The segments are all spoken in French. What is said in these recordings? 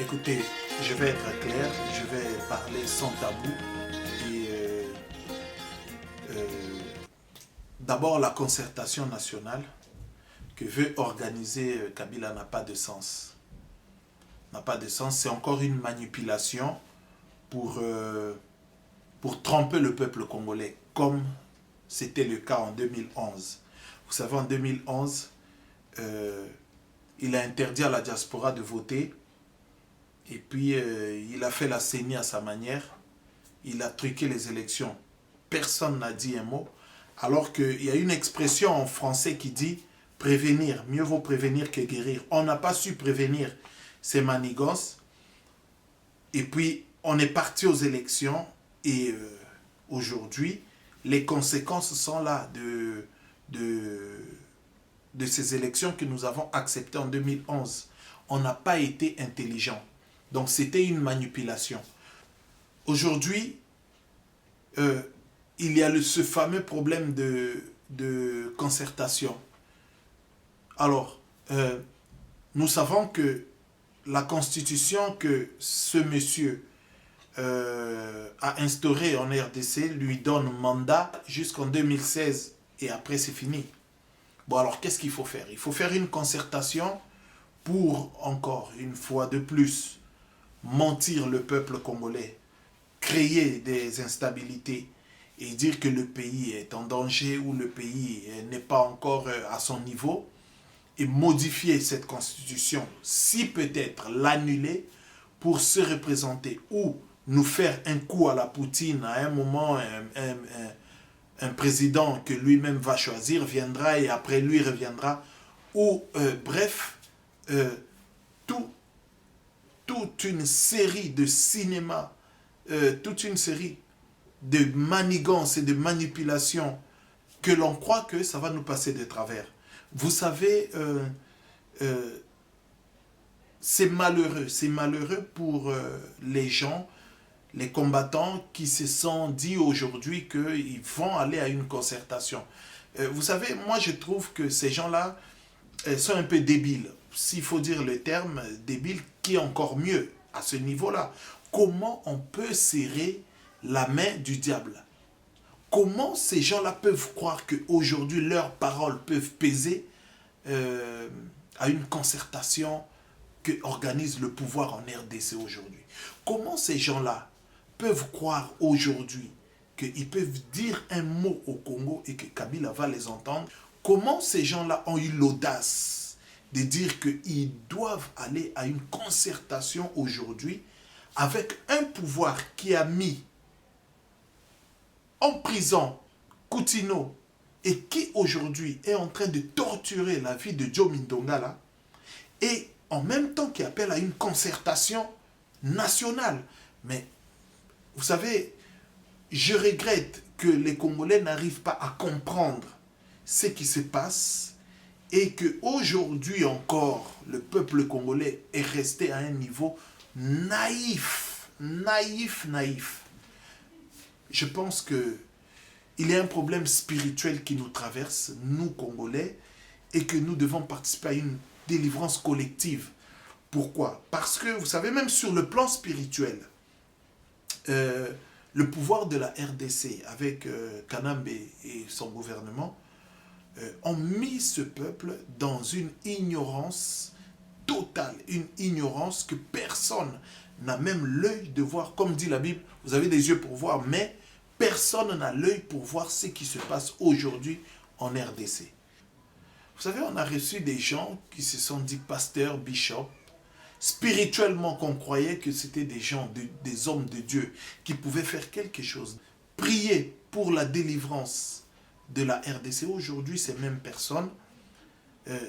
Écoutez, je vais être clair, je vais parler sans tabou. Et euh, d'abord, la concertation nationale que veut organiser Kabila n'a pas de sens. N'a pas de sens, c'est encore une manipulation pour, pour tromper le peuple congolais, comme c'était le cas en 2011. Vous savez, en 2011, il a interdit à la diaspora de voter. Et puis, il a fait la CENI à sa manière. Il a truqué les élections. Personne n'a dit un mot. Alors qu'il y a une expression en français qui dit prévenir. Mieux vaut prévenir que guérir. On n'a pas su prévenir ces manigances. Et puis, on est parti aux élections. Et aujourd'hui, les conséquences sont là de ces élections que nous avons acceptées en 2011. On n'a pas été intelligent. Donc, c'était une manipulation. Aujourd'hui, il y a ce fameux problème de concertation. Alors, nous savons que la constitution que ce monsieur a instaurée en RDC lui donne mandat jusqu'en 2016 et après c'est fini. Bon, alors qu'est-ce qu'il faut faire? Il faut faire une concertation pour, encore une fois de plus, mentir le peuple congolais, créer des instabilités et dire que le pays est en danger ou le pays n'est pas encore à son niveau et modifier cette constitution, si peut-être l'annuler pour se représenter ou nous faire un coup à la Poutine à un moment, un président que lui-même va choisir viendra et après lui reviendra, ou bref, tout toute une série de cinémas, toute une série de manigances et de manipulations que l'on croit que ça va nous passer de travers. Vous savez, c'est malheureux pour les gens, les combattants qui se sont dit aujourd'hui qu'ils vont aller à une concertation. Vous savez, moi je trouve que ces gens-là sont un peu débiles. S'il faut dire le terme débile, qui est encore mieux à ce niveau-là. Comment on peut serrer la main du diable? Comment ces gens-là peuvent croire qu'aujourd'hui leurs paroles peuvent peser à une concertation que organise le pouvoir en RDC aujourd'hui? Comment ces gens-là peuvent croire aujourd'hui qu'ils peuvent dire un mot au Congo et que Kabila va les entendre? Comment ces gens-là ont eu l'audace de dire qu'ils doivent aller à une concertation aujourd'hui avec un pouvoir qui a mis en prison Coutinho et qui aujourd'hui est en train de torturer la vie de Joe Mindongala et en même temps qui appelle à une concertation nationale. Mais vous savez, je regrette que les Congolais n'arrivent pas à comprendre ce qui se passe et qu'aujourd'hui encore, le peuple congolais est resté à un niveau naïf. Je pense qu'il y a un problème spirituel qui nous traverse, nous Congolais, et que nous devons participer à une délivrance collective. Pourquoi? Parce que, vous savez, même sur le plan spirituel, le pouvoir de la RDC avec Kanambe et son gouvernement ont mis ce peuple dans une ignorance totale, une ignorance que personne n'a même l'œil de voir. Comme dit la Bible, vous avez des yeux pour voir, mais personne n'a l'œil pour voir ce qui se passe aujourd'hui en RDC. Vous savez, on a reçu des gens qui se sont dit pasteurs, bishops, spirituellement qu'on croyait que c'était des gens, des hommes de Dieu qui pouvaient faire quelque chose. Prier pour la délivrance de la RDC. Aujourd'hui, ces mêmes personnes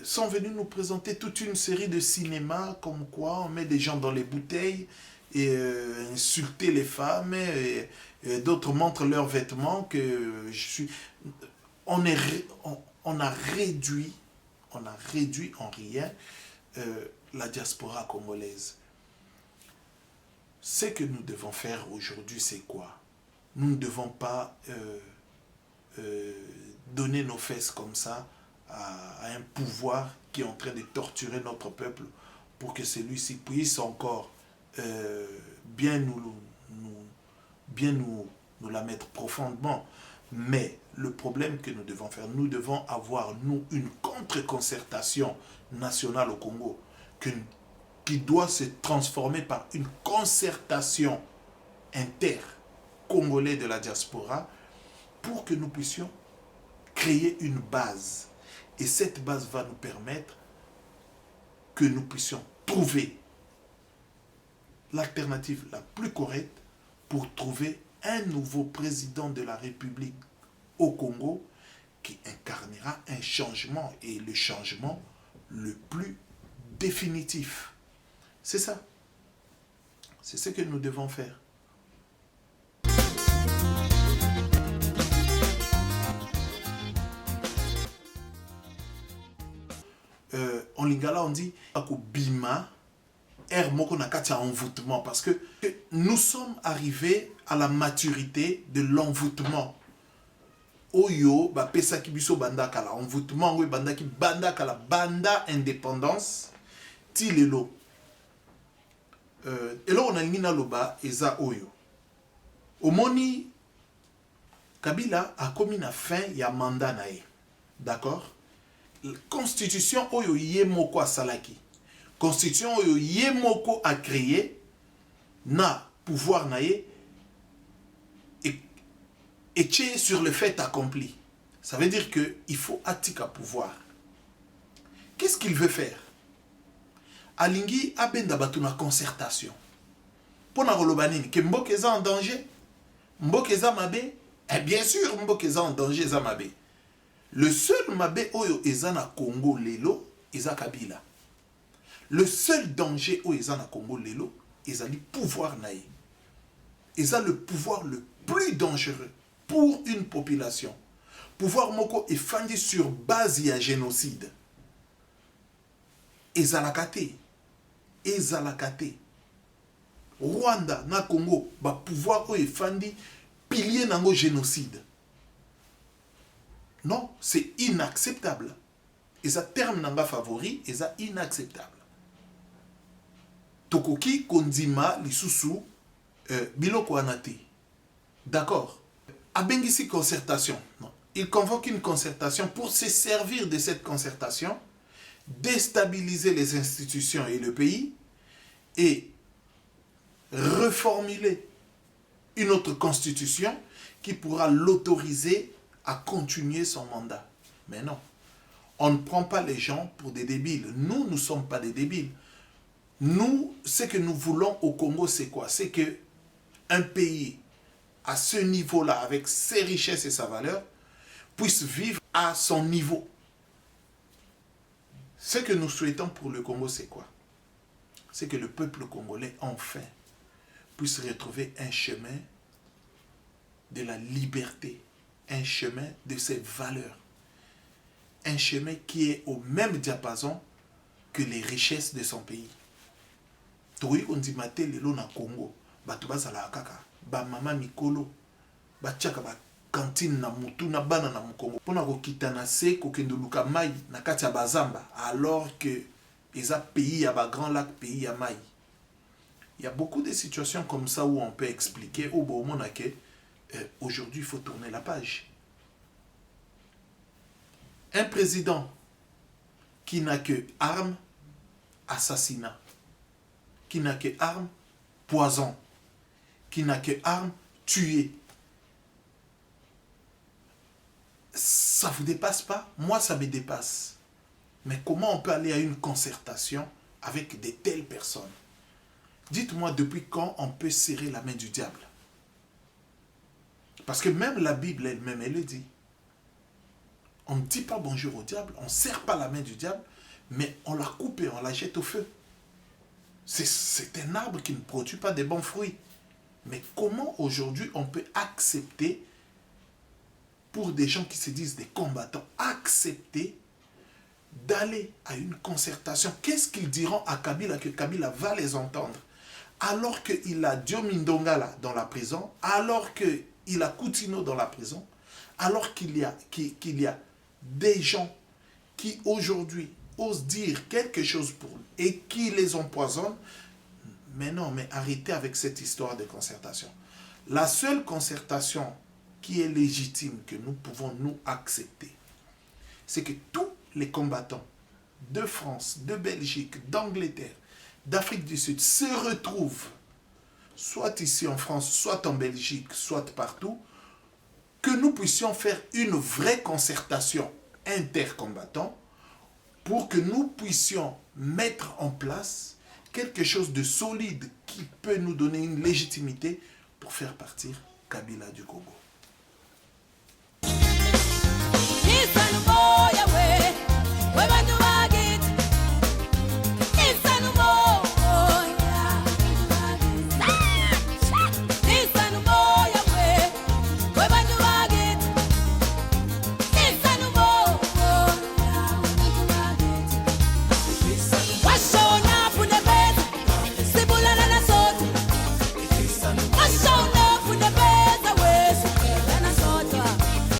sont venues nous présenter toute une série de cinémas comme quoi on met des gens dans les bouteilles et insulter les femmes et d'autres montrent leurs vêtements que je suis... On a réduit en rien la diaspora congolaise. Ce que nous devons faire aujourd'hui, c'est quoi? Nous ne devons pas donner nos fesses comme ça à un pouvoir qui est en train de torturer notre peuple pour que celui-ci puisse encore bien nous la mettre profondément. Mais le problème que nous devons faire, nous devons avoir, nous, une contre-concertation nationale au Congo qui doit se transformer par une concertation inter-congolais de la diaspora pour que nous puissions créer une base. Et cette base va nous permettre que nous puissions trouver l'alternative la plus correcte pour trouver un nouveau président de la République au Congo qui incarnera un changement et le changement le plus définitif. C'est ça. C'est ce que nous devons faire. En lingala, on dit bima moko na kati ya envoûtement parce que nous sommes arrivés à la maturité de l'envoûtement. Oyo ba pesa kibiso banda kala envoûtement oyo banda ki banda kala banda indépendance ti lelo. Elo on a lingina loba eza oyo. Omoni Kabila a commis na fin ya mandat na ye. D'accord? Constitution oyo ye moko asalaki. Constitution oyo ye moko a créé na pouvoir na ye et sur le fait accompli. Ça veut dire qu'il faut atika pouvoir. Qu'est-ce qu'il veut faire? Alingi abenda batuna concertation. Pour na rolobanini que Mbokeza en danger, Mbokeza mabe, et bien sûr Mbokeza en danger eza mabe. Le seul mabe oyo eza na Congo lelo eza Kabila. Le seul danger oyo eza na Congo lelo ezali pouvoir na ye. Eza le pouvoir le plus dangereux pour une population. Pouvoir moko efandi sur base ya génocide. Ezalakate. Ezalakate. Rwanda na Congo ba pouvoir oyo efandi pilier nango génocide. Non, c'est inacceptable. Et ça terme nanga favori, et ça inacceptable. Tokoki kondima lisusu biloko anate. D'accord. Abengisi concertation. Non. Il convoque une concertation pour se servir de cette concertation, déstabiliser les institutions et le pays et reformuler une autre constitution qui pourra l'autoriser à continuer son mandat. Mais non, on ne prend pas les gens pour des débiles. Nous ne sommes pas des débiles. Nous, ce que nous voulons au Congo, c'est quoi? C'est qu'un pays à ce niveau-là, avec ses richesses et sa valeur, puisse vivre à son niveau. Ce que nous souhaitons pour le Congo, c'est quoi? C'est que le peuple congolais, enfin, puisse retrouver un chemin de la liberté, un chemin de ses valeurs, un chemin qui est au même diapason que les richesses de son pays. Toui on dit maté lelo na Congo, bato bazala kaka, ba mama mikolo, ba tchaka ba cantine na mutu na bana na Congo. Pona ko kitana se ko kendo luka mai na kati ya bazamba alors que eza pays ya ba grand lac, pays ya mai. Il y a beaucoup de situations comme ça où on peut expliquer au bon moment que aujourd'hui il faut tourner la page. Un président qui n'a que armes, assassinat, qui n'a que armes, poison, qui n'a que armes, tuer. Ça ne vous dépasse pas? Moi, ça me dépasse. Mais comment on peut aller à une concertation avec de telles personnes? Dites-moi depuis quand on peut serrer la main du diable? Parce que même la Bible elle-même, elle le dit. On ne dit pas bonjour au diable, on ne serre pas la main du diable, mais on la coupe et on la jette au feu. C'est un arbre qui ne produit pas de bons fruits. Mais comment aujourd'hui on peut accepter, pour des gens qui se disent des combattants, accepter d'aller à une concertation? Qu'est-ce qu'ils diront à Kabila que Kabila va les entendre? Alors qu'il a Diomindongala dans la prison, alors qu'il a Coutinho dans la prison, alors qu'il y a des gens qui aujourd'hui osent dire quelque chose pour eux et qui les empoisonnent, Mais non, mais arrêtez avec cette histoire de concertation. La seule concertation qui est légitime, que nous pouvons nous accepter, c'est que tous les combattants de France, de Belgique, d'Angleterre, d'Afrique du Sud se retrouvent, soit ici en France, soit en Belgique, soit partout, que nous puissions faire une vraie concertation intercombattants pour que nous puissions mettre en place quelque chose de solide qui peut nous donner une légitimité pour faire partir Kabila du Congo.